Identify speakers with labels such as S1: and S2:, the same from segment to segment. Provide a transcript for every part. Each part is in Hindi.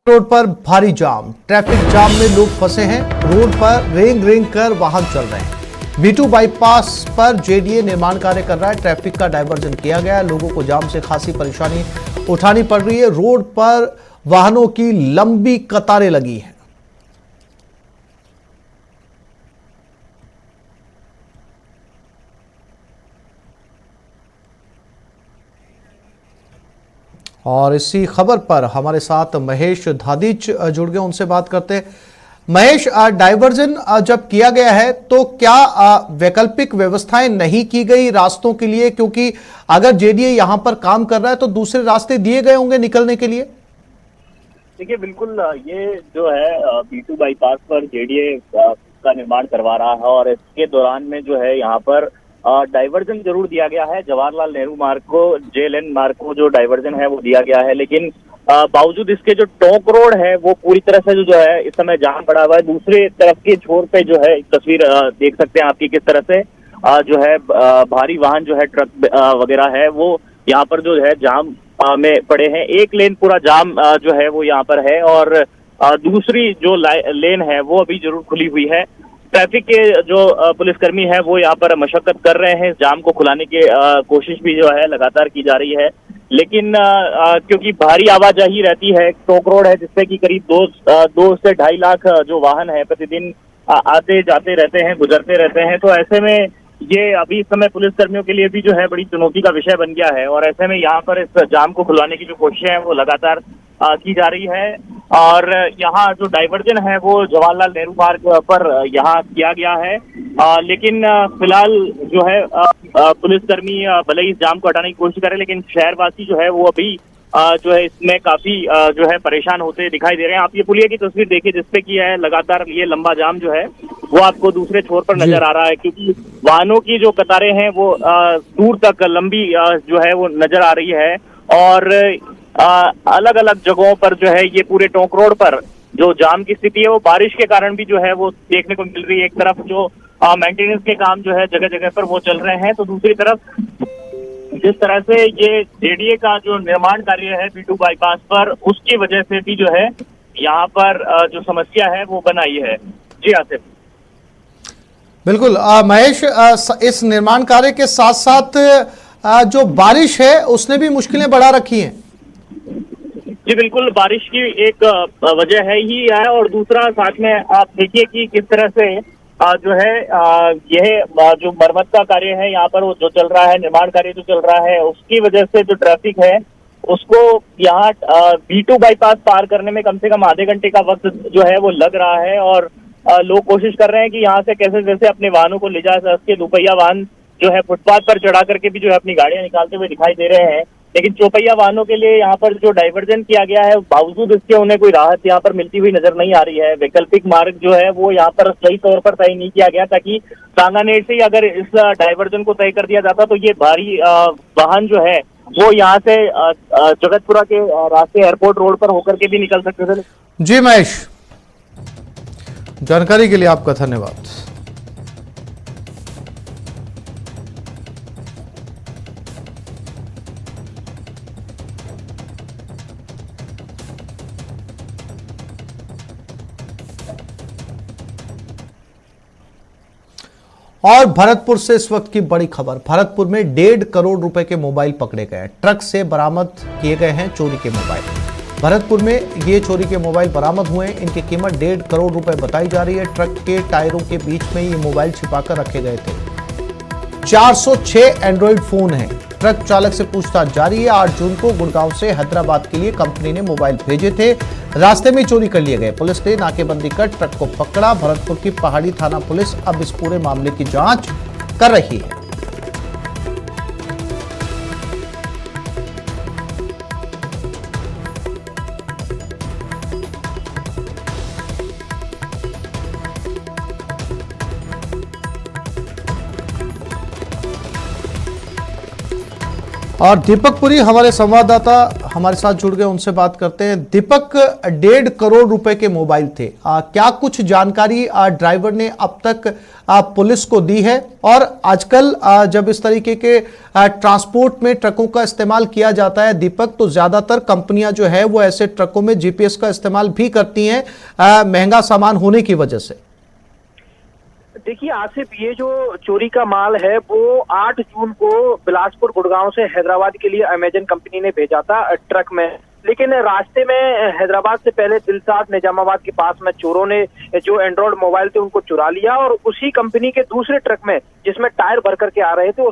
S1: रोड पर भारी जाम, ट्रैफिक जाम में लोग फंसे हैं। रोड पर रेंग रेंग कर वाहन चल रहे हैं। B2 बाईपास पर JDA निर्माण कार्य कर रहा है। ट्रैफिक का डायवर्जन किया गया है। लोगों को जाम से खासी परेशानी उठानी पड़ रही है। रोड पर वाहनों की लंबी कतारें लगी हैं। और इसी खबर पर हमारे साथ महेश धादिच जुड़ गए, उनसे बात करते हैं। महेश, डायवर्जन जब किया गया है तो क्या वैकल्पिक व्यवस्थाएं नहीं की गई रास्तों के लिए? क्योंकि अगर JDA यहां पर काम कर रहा है तो दूसरे रास्ते दिए गए होंगे निकलने के लिए।
S2: देखिए, बिल्कुल ये जो है B2 बाईपास पर JDA का निर्माण करवा रहा है और इसके दौरान में जो है यहाँ पर डाइवर्जन जरूर दिया गया है। जवाहरलाल नेहरू मार्ग को, JLN मार्ग को जो डाइवर्जन है वो दिया गया है, लेकिन बावजूद इसके जो टोंक रोड है वो पूरी तरह से जो है इस समय जाम पड़ा हुआ है। दूसरे तरफ के छोर पे जो है तस्वीर देख सकते हैं आपकी, किस तरह से जो है भारी वाहन जो है ट्रक वगैरह है वो यहाँ पर जो है जाम में पड़े हैं। एक लेन पूरा जाम जो है वो यहाँ पर है और दूसरी जो लेन है वो अभी जरूर खुली हुई है। ट्रैफिक के जो पुलिसकर्मी है वो यहाँ पर मशक्कत कर रहे हैं। जाम को खुलाने की कोशिश भी जो है लगातार की जा रही है, लेकिन क्योंकि भारी आवाजाही रहती है, टोंक रोड है जिससे कि करीब 2 से 2.5 लाख जो वाहन है प्रतिदिन आते जाते रहते हैं, गुजरते रहते हैं, तो ऐसे में ये अभी इस समय पुलिसकर्मियों के लिए भी जो है बड़ी चुनौती का विषय बन गया है। और ऐसे में यहाँ पर इस जाम को खुलवाने की जो कोशिशें हैं वो लगातार की जा रही है। और यहाँ जो डाइवर्जन है वो जवाहरलाल नेहरू मार्ग पर यहाँ किया गया है, लेकिन फिलहाल जो है पुलिसकर्मी भले ही इस जाम को हटाने की कोशिश करें, लेकिन शहरवासी जो है वो अभी जो है इसमें काफी जो है परेशान होते दिखाई दे रहे हैं। आप ये पुलिया की तस्वीर देखिए जिसपे की है लगातार ये लंबा जाम जो है वो आपको दूसरे छोर पर नजर आ रहा है, क्योंकि वाहनों की जो कतारें हैं वो दूर तक लंबी जो है वो नजर आ रही है। और अलग अलग जगहों पर जो है ये पूरे टोंक रोड पर जो जाम की स्थिति है वो बारिश के कारण भी जो है वो देखने को मिल रही है। एक तरफ जो मेंटेनेंस के काम जो है जगह जगह पर वो चल रहे हैं, तो दूसरी तरफ जिस तरह से ये JDA का जो निर्माण कार्य है B2 बाईपास पर, उसकी वजह से भी जो है यहाँ पर जो समस्या है वो बनाई है। जी आसिफ।
S1: बिल्कुल महेश, इस निर्माण कार्य के साथ साथ जो बारिश है उसने भी मुश्किलें बढ़ा रखी हैं।
S2: जी बिल्कुल, बारिश की एक वजह है ही है, और दूसरा साथ में आप देखिए कि किस तरह से जो है यह जो मरम्मत का कार्य है यहाँ पर वो जो चल रहा है, निर्माण कार्य जो चल रहा है, उसकी वजह से जो ट्रैफिक है उसको यहाँ B2 बाईपास पार करने में कम से कम आधे घंटे का वक्त जो है वो लग रहा है। और लोग कोशिश कर रहे हैं कि यहाँ से कैसे जैसे अपने वाहनों को ले जा सके। दोपहिया वाहन जो है फुटपाथ पर चढ़ा करके भी जो है अपनी गाड़ियां निकालते हुए दिखाई दे रहे हैं, लेकिन चौपहिया वाहनों के लिए यहाँ पर जो डाइवर्जन किया गया है बावजूद इसके उन्हें कोई राहत यहाँ पर मिलती हुई नजर नहीं आ रही है। वैकल्पिक मार्ग जो है वो यहाँ पर सही तौर पर तय नहीं किया गया, ताकि सांगानेर से अगर इस डाइवर्जन को तय कर दिया जाता तो ये भारी वाहन जो है वो यहाँ से जगतपुरा के रास्ते एयरपोर्ट रोड पर होकर के भी निकल सकते थे।
S1: जी महेश, जानकारी के लिए आपका धन्यवाद। और भरतपुर से इस वक्त की बड़ी खबर। भरतपुर में 1.5 करोड़ रुपए के मोबाइल पकड़े गए। ट्रक से बरामद किए गए हैं चोरी के मोबाइल। भरतपुर में ये चोरी के मोबाइल बरामद हुए हैं। इनकी कीमत 1.5 करोड़ रुपए बताई जा रही है। ट्रक के टायरों के बीच में ये मोबाइल छिपाकर रखे गए थे। 406 एंड्रॉइड फोन हैं। ट्रक चालक से पूछताछ जारी है। 8 जून को गुड़गांव से हैदराबाद के लिए कंपनी ने मोबाइल भेजे थे। रास्ते में चोरी कर लिए गए। पुलिस ने नाकेबंदी कर ट्रक को पकड़ा। भरतपुर की पहाड़ी थाना पुलिस अब इस पूरे मामले की जांच कर रही है। और दीपक पुरी हमारे संवाददाता हमारे साथ जुड़ गए, उनसे बात करते हैं। दीपक, 1.5 करोड़ रुपए के मोबाइल थे, क्या कुछ जानकारी ड्राइवर ने अब तक पुलिस को दी है? और आजकल जब इस तरीके के ट्रांसपोर्ट में ट्रकों का इस्तेमाल किया जाता है दीपक, तो ज्यादातर कंपनियां जो है वो ऐसे ट्रकों में जीपीएस का इस्तेमाल भी करती हैं महंगा सामान होने की वजह से।
S3: देखिए, आसिफ, ये जो चोरी का माल है वो 8 जून को बिलासपुर गुड़गांव से हैदराबाद के लिए अमेजन कंपनी ने भेजा था ट्रक में। लेकिन रास्ते में हैदराबाद से पहले दिलसाद निजामाबाद के पास में चोरों ने जो एंड्रॉइड मोबाइल थे उनको चुरा लिया और उसी कंपनी के दूसरे ट्रक में जिसमें टायर भर करके आ रहे थे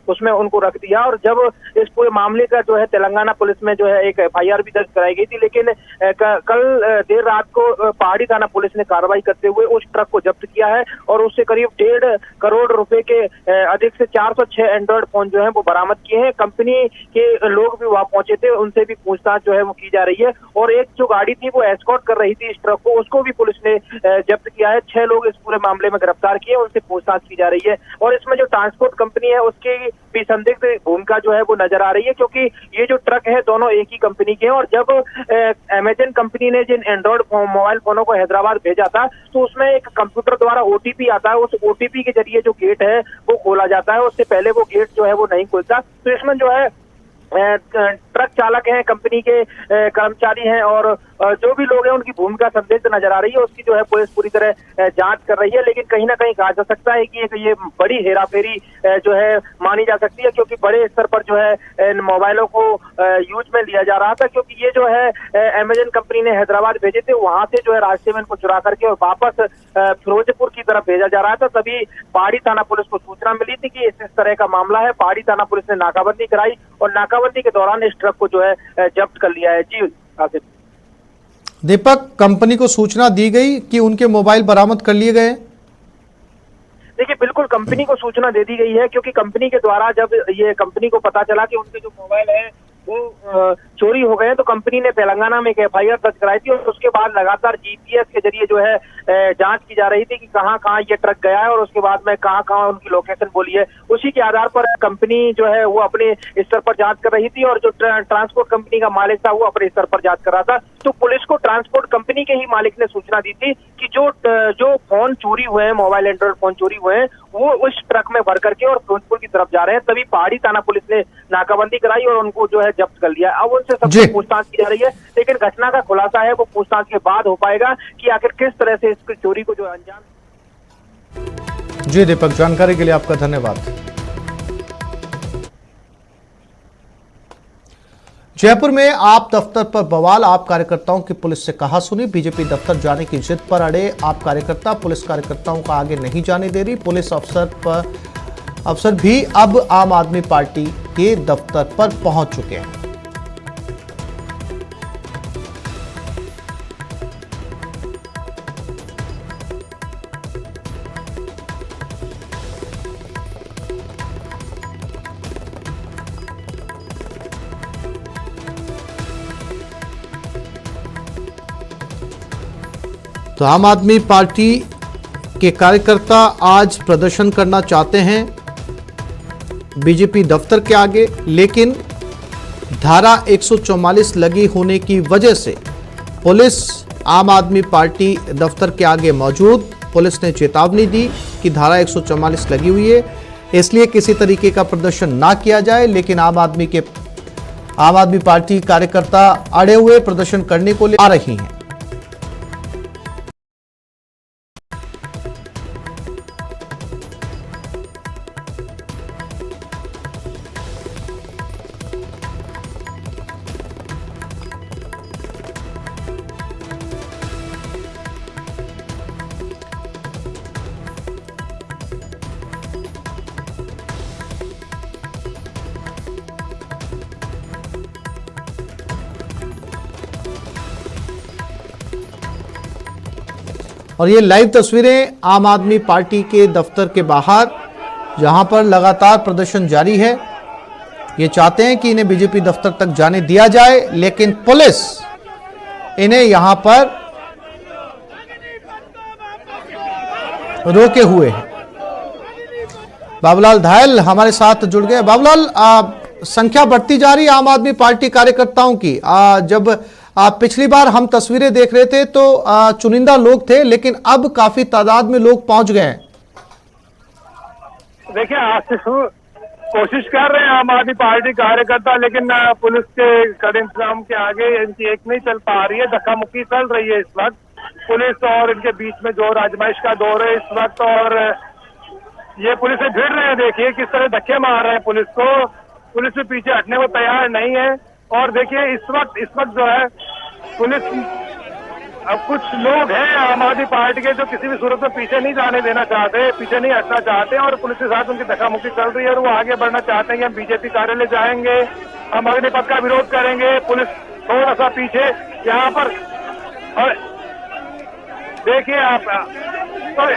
S3: उसमें उनको रख दिया। और जब इस पूरे मामले का जो है तेलंगाना पुलिस में जो है एक एफआईआर भी दर्ज कराई गई थी, लेकिन कल देर रात को पहाड़ी थाना पुलिस ने कार्रवाई करते हुए उस ट्रक को जब्त किया है और उससे करीब 1.5 करोड़ रुपए के अधिक से 406 एंड्रॉइड फोन जो है वो बरामद किए हैं। कंपनी के लोग भी वहां पहुंचे थे, उनसे भी पूछताछ जो है वो की जा रही है। और एक जो गाड़ी थी वो एस्कॉर्ट कर रही थी इस ट्रक को, उसको भी पुलिस ने जब्त किया है। 6 लोग इस पूरे मामले में गिरफ्तार किए, उनसे पूछताछ की जा रही है। और इसमें जो ट्रांसपोर्ट कंपनी है उसकी भी संदिग्ध भूमिका जो है वो नजर आ रही है, क्योंकि ये जो ट्रक है दोनों एक ही कंपनी के हैं। और जब अमेजन कंपनी ने जिन एंड्रॉइड मोबाइल फोनों को हैदराबाद भेजा था तो उसमें एक कंप्यूटर द्वारा ओटीपी आता है, उस ओटीपी के जरिए जो गेट है वो खोला जाता है, उससे पहले वो गेट जो है वो नहीं खुलता। तो इसमें जो है ट्रक चालक हैं, कंपनी के कर्मचारी हैं और जो भी लोग हैं उनकी भूमिका संदिग्ध नजर आ रही है। उसकी जो है पुलिस पूरी तरह जांच कर रही है। लेकिन कहीं ना कहीं कहा जा सकता है कि ये बड़ी हेराफेरी जो है मानी जा सकती है, क्योंकि बड़े स्तर पर जो है इन मोबाइलों को यूज में लिया जा रहा था। क्योंकि ये जो है अमेजन कंपनी ने हैदराबाद भेजे थे, वहां से जो है रास्ते में इनको चुरा करके और वापस फिरोजपुर की तरफ भेजा जा रहा था। तभी पहाड़ी थाना पुलिस को सूचना मिली थी कि इस तरह का मामला है। पहाड़ी थाना पुलिस ने नाकाबंदी कराई और नाकाबंदी के दौरान इस ट्रक को जो है जब्त कर लिया है। जी आसिफ।
S1: दीपक, कंपनी को सूचना दी गई कि उनके मोबाइल बरामद कर लिए गए?
S3: देखिए, बिल्कुल कंपनी को सूचना दे दी गई है, क्योंकि कंपनी के द्वारा जब ये कंपनी को पता चला कि उनके जो मोबाइल है वो चोरी हो गए, तो कंपनी ने तेलंगाना में एक एफआईआर दर्ज कराई थी। और उसके बाद लगातार जीपीएस के जरिए जो है जांच की जा रही थी कि कहां कहां ये ट्रक गया है और उसके बाद में कहां कहां उनकी लोकेशन बोली है। उसी के आधार पर कंपनी जो है वो अपने स्तर पर जांच कर रही थी और जो ट्रांसपोर्ट कंपनी का मालिक था वो अपने स्तर पर जांच कर रहा था। तो पुलिस को ट्रांसपोर्ट कंपनी के ही मालिक ने सूचना दी थी कि जो फोन चोरी हुए हैं, मोबाइल एंड्रॉइड फोन चोरी हुए हैं, वो उस ट्रक में भर करके और फिरोजपुर की तरफ जा रहे हैं। तभी पहाड़ी थाना पुलिस ने नाकाबंदी कराई और उनको जो है जब्त कर लिया। अब उनसे सबसे पूछताछ की जा रही है, लेकिन घटना का खुलासा है वो पूछताछ के बाद हो पाएगा कि आखिर किस तरह से इस चोरी को जो अंजाम।
S1: जी दीपक, जानकारी के लिए आपका धन्यवाद। जयपुर में आप दफ्तर पर बवाल, आप कार्यकर्ताओं की पुलिस से कहा सुनी। बीजेपी दफ्तर जाने की जिद पर अड़े आप कार्यकर्ता, पुलिस कार्यकर्ताओं को आगे नहीं जाने दे रही। पुलिस अफसर भी अब आम आदमी पार्टी के दफ्तर पर पहुंच चुके हैं। तो आम आदमी पार्टी के कार्यकर्ता आज प्रदर्शन करना चाहते हैं बीजेपी दफ्तर के आगे, लेकिन धारा 144 लगी होने की वजह से पुलिस आम आदमी पार्टी दफ्तर के आगे मौजूद। पुलिस ने चेतावनी दी कि धारा 144 लगी हुई है, इसलिए किसी तरीके का प्रदर्शन ना किया जाए। लेकिन आम आदमी पार्टी कार्यकर्ता अड़े हुए प्रदर्शन करने को आ रही हैं। और ये लाइव तस्वीरें आम आदमी पार्टी के दफ्तर के बाहर, जहां पर लगातार प्रदर्शन जारी है। ये चाहते हैं कि इन्हें बीजेपी दफ्तर तक जाने दिया जाए, लेकिन पुलिस इन्हें यहां पर रोके हुए है। बाबूलाल धायल हमारे साथ जुड़ गए। बाबूलाल, संख्या बढ़ती जा रही है आम आदमी पार्टी कार्यकर्ताओं की। जब पिछली बार हम तस्वीरें देख रहे थे तो चुनिंदा लोग थे, लेकिन अब काफी तादाद में लोग पहुंच गए हैं।
S4: देखिए, आज कोशिश कर रहे हैं आम आदमी पार्टी कार्यकर्ता, लेकिन पुलिस के कड़े इंतजाम के आगे इनकी एक नहीं चल पा रही है। धक्का मुक्की चल रही है इस वक्त पुलिस और इनके बीच में, जो आजमाइश का दौर है इस वक्त। और ये पुलिस से भिड़ रहे हैं, देखिए किस तरह धक्के मार रहे हैं पुलिस को। पुलिस से पीछे हटने को तैयार नहीं है। और देखिए इस वक्त जो है पुलिस, अब कुछ लोग हैं आम आदमी पार्टी के जो किसी भी सूरत में पीछे नहीं जाने देना चाहते, पीछे नहीं हटना चाहते, और पुलिस के साथ उनकी धक्का-मुक्की चल रही है। और वो आगे बढ़ना चाहते हैं कि हम बीजेपी कार्यालय जाएंगे, हम अग्निपथ का विरोध करेंगे। पुलिस थोड़ा सा पीछे यहाँ पर, और देखिए आप, तो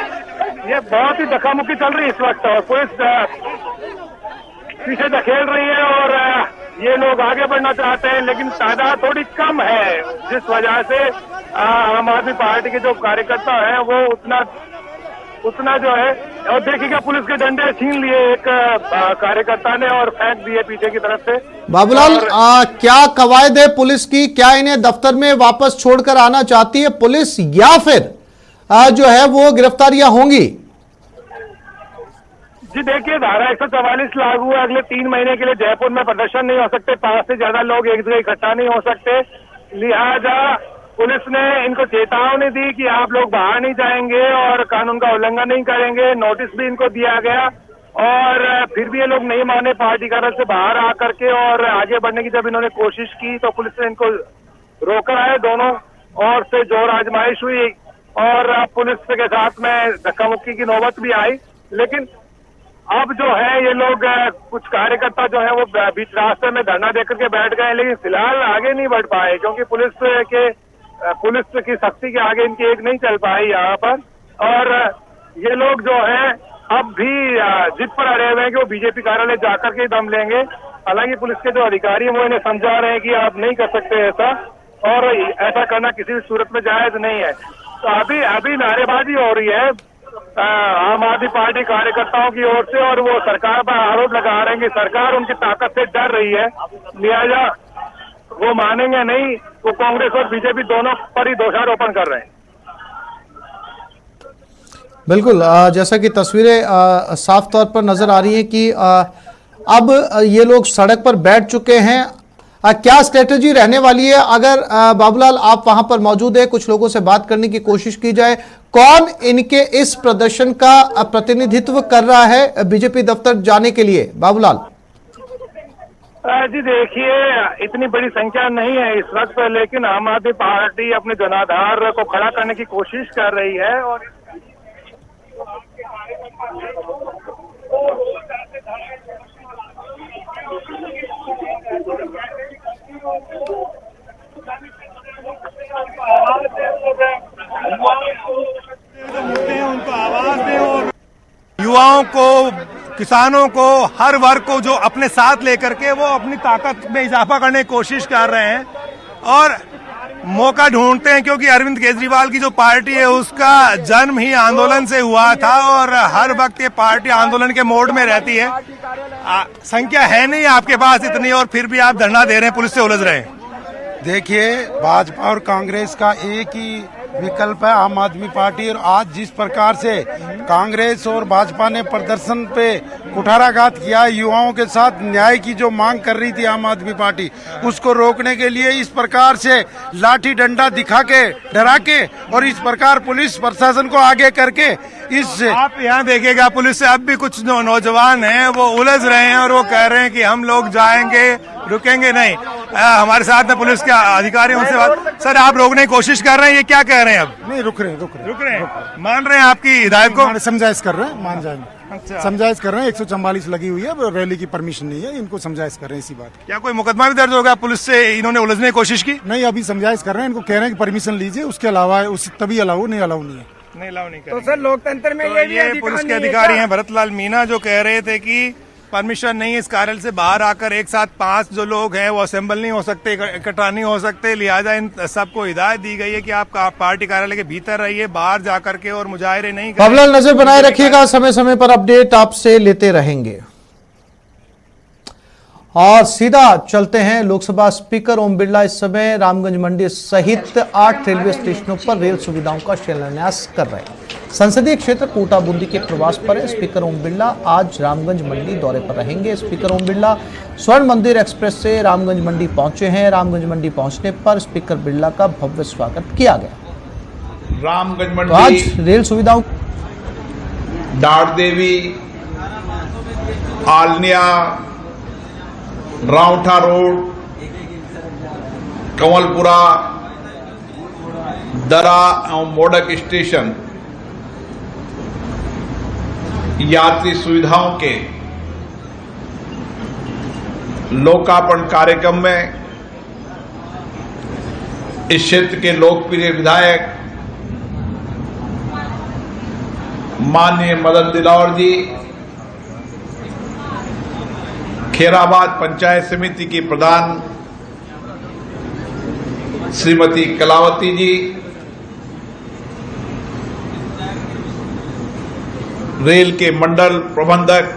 S4: ये बहुत ही धक्का-मुक्की चल रही है इस वक्त, और पुलिस पीछे धकेल रही है और ये लोग आगे बढ़ना चाहते हैं, लेकिन तादाद थोड़ी कम है, जिस वजह से आम आदमी पार्टी के जो कार्यकर्ता हैं वो उतना जो है। और देखिएगा पुलिस के डंडे छीन लिए एक कार्यकर्ता ने और फेंक दिए पीछे की तरफ से।
S1: बाबूलाल, क्या कवायद है पुलिस की? क्या इन्हें दफ्तर में वापस छोड़कर आना चाहती है पुलिस, या फिर जो है वो गिरफ्तारियां होंगी?
S4: जी देखिए, धारा 144 लागू है। अगले 3 महीने के लिए जयपुर में प्रदर्शन नहीं हो सकते, 5 से ज्यादा लोग एक जगह इकट्ठा नहीं हो सकते। लिहाजा पुलिस ने इनको चेतावनी दी कि आप लोग बाहर नहीं जाएंगे और कानून का उल्लंघन नहीं करेंगे। नोटिस भी इनको दिया गया, और फिर भी ये लोग नहीं माने पार्टी कार्यालय से बाहर आकर के। और आगे बढ़ने की जब इन्होंने कोशिश की तो पुलिस ने इनको रोका है। दोनों ओर से जोर आजमाइश हुई और पुलिस के साथ में धक्का मुक्की की नौबत भी आई। लेकिन अब जो है ये लोग, कुछ कार्यकर्ता जो है वो बीच रास्ते में धरना देकर के बैठ गए, लेकिन फिलहाल आगे नहीं बढ़ पाए, क्योंकि पुलिस की सख्ती के आगे इनकी एक नहीं चल पाई यहाँ पर। और ये लोग जो है अब भी जिद पर अड़े हुए हैं कि वो बीजेपी कार्यालय जाकर के दम लेंगे। हालांकि पुलिस के जो अधिकारी हैं वो इन्हें समझा रहे हैं कि आप नहीं कर सकते ऐसा, और ऐसा करना किसी भी सूरत में जायज नहीं है। तो अभी नारेबाजी हो रही है आम आदमी पार्टी कार्यकर्ताओं की ओर से, और वो सरकार पर आरोप लगा रहे हैं कि सरकार उनकी ताकत से डर रही है, लिहाजा वो मानेंगे नहीं। वो कांग्रेस और बीजेपी दोनों पर ही दोषारोपण कर रहे हैं।
S1: बिल्कुल, जैसा कि तस्वीरें साफ तौर पर नजर आ रही हैं कि अब ये लोग सड़क पर बैठ चुके हैं। क्या स्ट्रेटेजी रहने वाली है? अगर बाबूलाल आप वहां पर मौजूद है, कुछ लोगों से बात करने की कोशिश की जाए, कौन इनके इस प्रदर्शन का प्रतिनिधित्व कर रहा है बीजेपी दफ्तर जाने के लिए? बाबूलाल
S4: जी देखिए, इतनी बड़ी संख्या नहीं है इस वक्त, लेकिन आम आदमी पार्टी अपने जनाधार को खड़ा करने की कोशिश कर रही है। और
S5: उनको आवाज दें, और युवाओं को, किसानों को, हर वर्ग को जो अपने साथ लेकर के वो अपनी ताकत में इजाफा करने की कोशिश कर रहे हैं और मौका ढूंढते हैं। क्योंकि अरविंद केजरीवाल की जो पार्टी है उसका जन्म ही आंदोलन से हुआ था, और हर वक्त ये पार्टी आंदोलन के मोड में रहती है। संख्या है नहीं आपके पास इतनी, और फिर भी आप धरना दे रहे हैं, पुलिस से उलझ रहे हैं।
S6: देखिए, भाजपा और कांग्रेस का एक ही विकल्प है, आम आदमी पार्टी। और आज जिस प्रकार से कांग्रेस और भाजपा ने प्रदर्शन पे कुठाराघात किया, युवाओं के साथ न्याय की जो मांग कर रही थी आम आदमी पार्टी, उसको रोकने के लिए इस प्रकार से लाठी डंडा दिखा के, डरा के, और इस प्रकार पुलिस प्रशासन को आगे करके इस,
S5: आप यहाँ देखिएगा पुलिस से अब भी कुछ नौजवान हैं वो उलझ रहे हैं और वो कह रहे हैं कि हम लोग जाएंगे, रुकेंगे नहीं। हमारे साथ में पुलिस के अधिकारी, उनसे बात। सर, आप रोकने की कोशिश कर रहे हैं, ये क्या कह रहे हैं? अब
S6: नहीं, रुक रहे हैं।
S5: मान रहे हैं आपकी हिदायत को?
S6: समझाइश कर रहे हैं, मान जाएंगे।
S5: अच्छा।
S6: समझाइश कर रहे हैं, 144 लगी हुई है, रैली की परमिशन नहीं है, इनको समझाइश कर रहे हैं इसी बात।
S5: क्या कोई मुकदमा भी दर्ज होगा पुलिस से? इन्होंने उलझने की कोशिश की?
S6: नहीं, अभी समझाइश कर रहे हैं, इनको कह रहे हैं कि परमिशन लीजिए, उसके अलावा तभी अलाउ नहीं है।
S5: नहीं, अलाउ नहीं कर।
S7: तो सर लोकतंत्र में
S5: ये पुलिस के अधिकारी हैं भरतलाल मीना, जो कह रहे थे कि परमिशन नहीं है इस कार्यालय से बाहर आकर एक साथ 5 जो लोग हैं वो असेंबल नहीं हो सकते, इकट्ठा नहीं हो सकते। लिहाजा इन सबको हिदायत दी गई है कि आप पार्टी कार्यालय के भीतर रहिए, बाहर जाकर के और मुजाहरे नहीं करें।
S1: बाबूलाल, नजर बनाए रखिएगा, समय समय पर अपडेट आपसे लेते रहेंगे। और सीधा चलते हैं लोकसभा स्पीकर ओम बिरला इस समय रामगंज मंडी सहित 8 रेलवे स्टेशनों पर रेल सुविधाओं का शिलान्यास कर रहे हैं। संसदीय क्षेत्र कोटा बूंदी के प्रवास पर है स्पीकर ओम बिरला आज रामगंज मंडी दौरे पर रहेंगे। स्पीकर ओम बिरला स्वर्ण मंदिर एक्सप्रेस से रामगंज मंडी पहुंचे हैं। रामगंज मंडी पहुंचने पर स्पीकर बिरला का भव्य स्वागत किया गया।
S7: रामगंज
S1: तो आज
S7: मंडी
S1: रेल सुविधाओं
S7: डाड़देवी आलनिया राउठा रोड कंवलपुरा दरा एवं मोडक स्टेशन यात्री सुविधाओं के लोकार्पण कार्यक्रम में इस क्षेत्र के लोकप्रिय विधायक माननीय मदन दिलौर जी, खेराबाद पंचायत समिति की प्रधान श्रीमती कलावती जी, रेल के मंडल प्रबंधक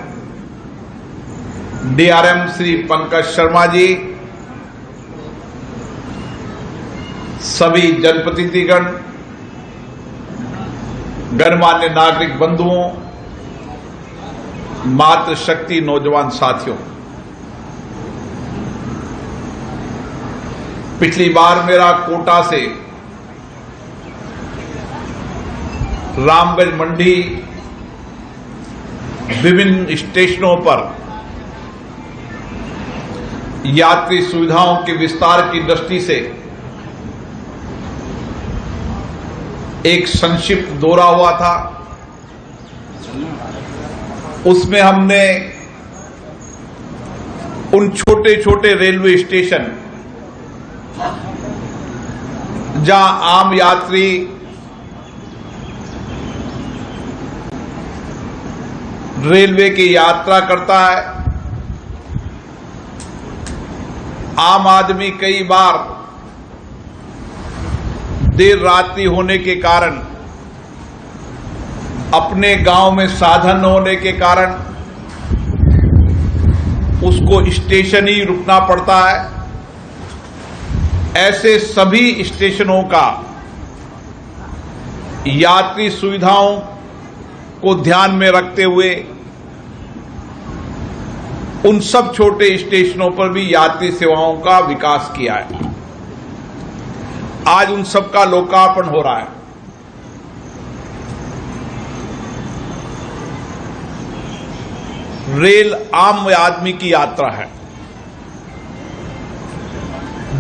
S7: डीआरएम श्री पंकज शर्मा जी, सभी जनप्रतिनिधिगण, गणमान्य नागरिक बंधुओं, मातृशक्ति नौजवान साथियों, पिछली बार मेरा कोटा से रामगंज मंडी विभिन्न स्टेशनों पर यात्री सुविधाओं के विस्तार की दृष्टि से एक संक्षिप्त दौरा हुआ था। उसमें हमने उन छोटे छोटे रेलवे स्टेशन जहां आम यात्री रेलवे की यात्रा करता है, आम आदमी कई बार देर रात्रि होने के कारण, अपने गांव में साधन न होने के कारण उसको स्टेशन ही रुकना पड़ता है। ऐसे सभी स्टेशनों का यात्री सुविधाओं को ध्यान में रखते हुए उन सब छोटे स्टेशनों पर भी यात्री सेवाओं का विकास किया है। आज उन सब का लोकार्पण हो रहा है। रेल आम आदमी की यात्रा है।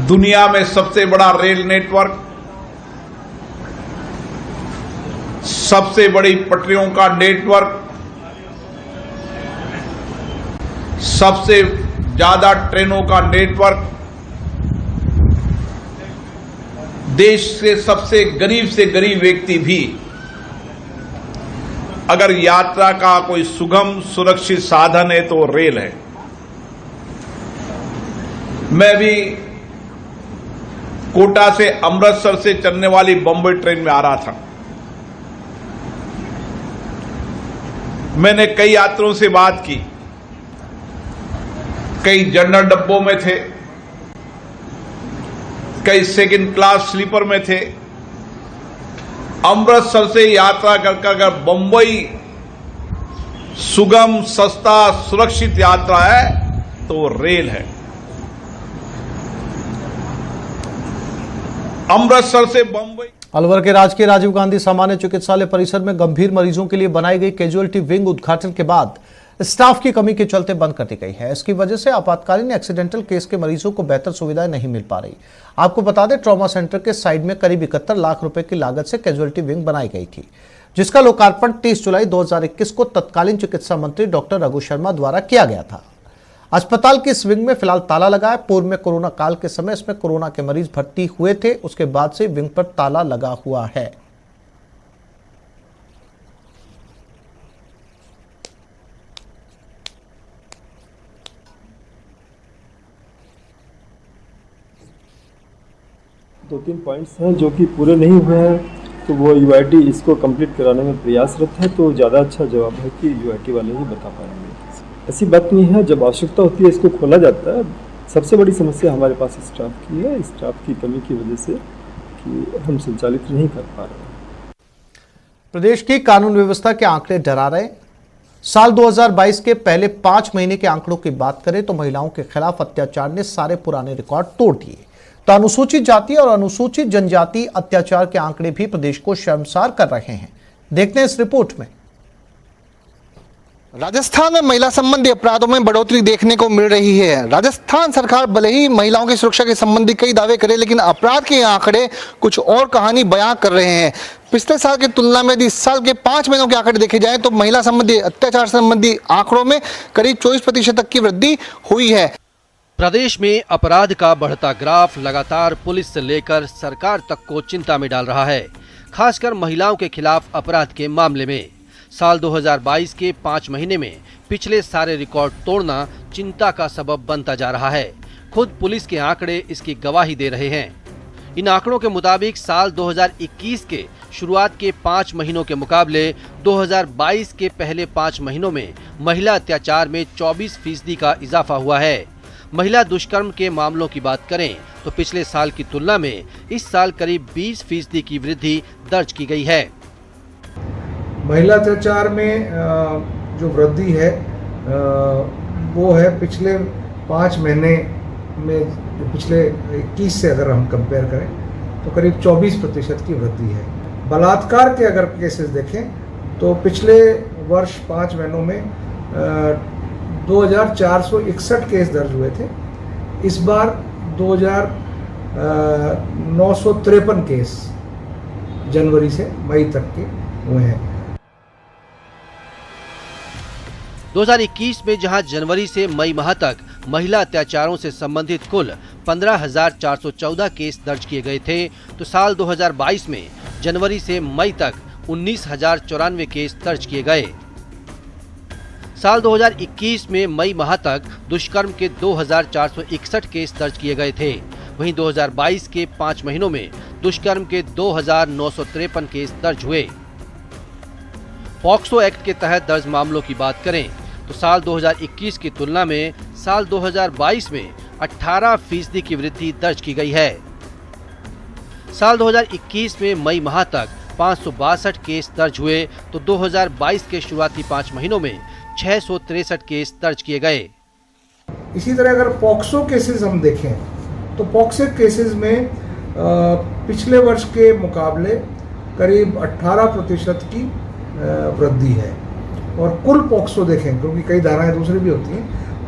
S7: दुनिया में सबसे बड़ा रेल नेटवर्क, सबसे बड़ी पटरियों का नेटवर्क, सबसे ज्यादा ट्रेनों का नेटवर्क, देश से सबसे गरीब व्यक्ति भी अगर यात्रा का कोई सुगम सुरक्षित साधन है तो रेल है। मैं भी कोटा से अमृतसर से चलने वाली बम्बई ट्रेन में आ रहा था। मैंने कई यात्रियों से बात की, कई जनरल डब्बों में थे, कई सेकंड क्लास स्लीपर में थे। अमृतसर से यात्रा कर अगर बम्बई सुगम सस्ता सुरक्षित यात्रा है तो रेल है। अमृतसर से बम्बई।
S1: अलवर के राजकीय राजीव गांधी सामान्य चिकित्सालय परिसर में गंभीर मरीजों के लिए बनाई गई कैजुअलिटी विंग उद्घाटन के बाद स्टाफ की कमी के चलते बंद कर दी गई है। इसकी वजह से आपातकालीन एक्सीडेंटल केस के मरीजों को बेहतर सुविधाएं नहीं मिल पा रही। आपको बता दें, ट्रॉमा सेंटर के साइड में करीब 71 लाख रुपए की लागत से कैजुअलिटी विंग बनाई गई थी, जिसका लोकार्पण 30 जुलाई 2021 को तत्कालीन चिकित्सा मंत्री डॉक्टर रघु शर्मा द्वारा किया गया था। अस्पताल की इस विंग में फिलहाल ताला लगा है। पूर्व में कोरोना काल के समय इसमें कोरोना के मरीज भर्ती हुए थे, उसके बाद से विंग पर ताला लगा हुआ है।
S8: दो तीन पॉइंट्स हैं जो कि पूरे नहीं हुए हैं, तो वो यूआईटी इसको कंप्लीट कराने में प्रयासरत है। तो ज़्यादा अच्छा जवाब है कि यूआईटी वाले ही बता पाएंगे। ऐसी बात नहीं है, जब आवश्यकता होती है इसको खोला जाता है। सबसे बड़ी समस्या हमारे पास स्टाफ की है, स्टाफ की कमी की वजह से कि हम संचालित नहीं कर पा रहे हैं।
S1: प्रदेश की कानून व्यवस्था के आंकड़े डरा रहे हैं। साल 2022 के पहले 5 महीने के आंकड़ों की बात करें तो महिलाओं के खिलाफ अत्याचार ने सारे पुराने रिकॉर्ड तोड़ दिए। तो अनुसूचित जाति और अनुसूचित जनजाति अत्याचार के आंकड़े भी प्रदेश को शर्मसार कर रहे हैं। देखते हैं इस रिपोर्ट में।
S9: राजस्थान में महिला संबंधी अपराधों में बढ़ोतरी देखने को मिल रही है। राजस्थान सरकार भले ही महिलाओं की सुरक्षा के संबंधी कई दावे करे, लेकिन अपराध के आंकड़े कुछ और कहानी बयां कर रहे हैं। पिछले साल की तुलना में इस साल के 5 महीनों के आंकड़े देखे जाएं तो महिला संबंधी अत्याचार संबंधी आंकड़ों में करीब 24% तक की वृद्धि हुई है।
S10: प्रदेश में अपराध का बढ़ता ग्राफ लगातार पुलिस से लेकर सरकार तक को चिंता में डाल रहा है, खासकर महिलाओं के खिलाफ अपराध के मामले में। साल 2022 के 5 महीने में पिछले सारे रिकॉर्ड तोड़ना चिंता का सबब बनता जा रहा है। खुद पुलिस के आंकड़े इसकी गवाही दे रहे हैं। इन आंकड़ों के मुताबिक साल 2021 के शुरुआत के 5 महीनों के मुकाबले 2022 के पहले 5 महीनों में महिला अत्याचार में 24% का इजाफा हुआ है। महिला दुष्कर्म के मामलों की बात करें तो पिछले साल की तुलना में इस साल करीब 20% की वृद्धि दर्ज की गई है।
S11: महिला अत्याचार में जो वृद्धि है वो है पिछले 5 महीने में, पिछले 21 से अगर हम कंपेयर करें तो करीब 24% की वृद्धि है। बलात्कार के अगर केसेस देखें तो पिछले वर्ष 5 महीनों में 2461 केस दर्ज हुए थे। इस बार 953 केस जनवरी से मई तक के हुए हैं।
S10: 2021 में जहां जनवरी से मई माह तक महिला अत्याचारों से संबंधित कुल 15,414 केस दर्ज किए गए थे, तो साल 2022 में जनवरी से मई तक 19,094 केस दर्ज किए गए। साल 2021 में मई माह तक दुष्कर्म के 2,461 केस दर्ज किए गए थे। वहीं 2022 के 5 महीनों में दुष्कर्म के 2,953 केस दर्ज हुए। पॉक्सो एक्ट के तहत दर्ज मामलों की बात करें तो साल 2021 की तुलना में साल 2022 में 18% की वृद्धि दर्ज की गई है। साल 2021 में मई माह तक 562 केस दर्ज हुए तो 2022 के शुरुआती 5 महीनों में 663 केस दर्ज किए गए।
S11: इसी तरह अगर पॉक्सो केसेस हम देखें तो पॉक्सो केसेस में पिछले वर्ष के मुकाबले करीब 18% की वृद्धि है। और कुल पॉक्सो देखें, क्योंकि कई धाराएं दूसरी भी होती हैं,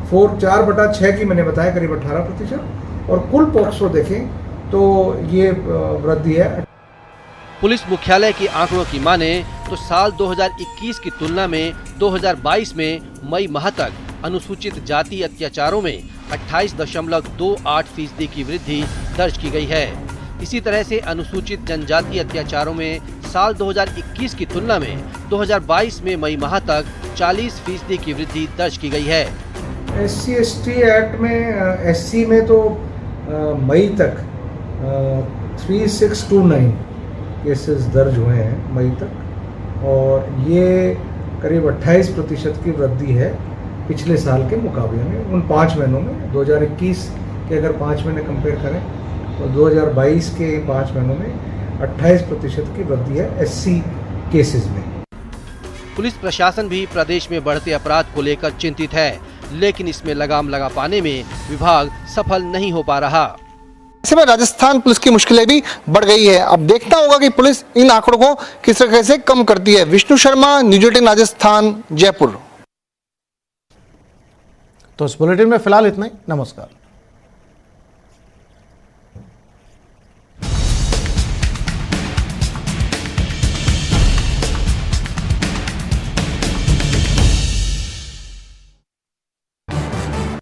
S11: 4/6 की मैंने बताया करीब 18%, और कुल पॉक्सो देखें तो ये वृद्धि है।
S10: पुलिस मुख्यालय के आंकड़ों की माने तो साल 2021 की तुलना में 2022 में मई माह तक अनुसूचित जाति अत्याचारों में 28.28% की वृद्धि दर्ज की गई है। इसी तरह से अनुसूचित जनजाति अत्याचारों में साल 2021 की तुलना में 2022 में मई माह तक 40% की वृद्धि दर्ज की गई है।
S11: SC/ST एक्ट में SC में तो मई तक 3629 केसेस दर्ज हुए हैं मई तक, और ये करीब 28% की वृद्धि है पिछले साल के मुकाबले में। उन 5 महीनों में 2021 के अगर 5 महीने कंपेयर करें तो 2022 के 5 महीनों में 28% की वृद्धि है SC केसेस में।
S10: पुलिस प्रशासन भी प्रदेश में बढ़ते अपराध को लेकर चिंतित है, लेकिन इसमें लगाम लगा पाने में विभाग सफल नहीं हो पा रहा।
S9: ऐसे में राजस्थान पुलिस की मुश्किलें भी बढ़ गई है। अब देखना होगा कि पुलिस इन आंकड़ों को किस तरह से कम करती है। विष्णु शर्मा, न्यूज़ 18 राजस्थान, जयपुर।
S1: तो इस बुलेटिन में फिलहाल इतना ही। नमस्कार।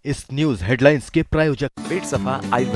S12: इस न्यूज हेडलाइंस के प्रायोजक पेट सफा आयुर्वेद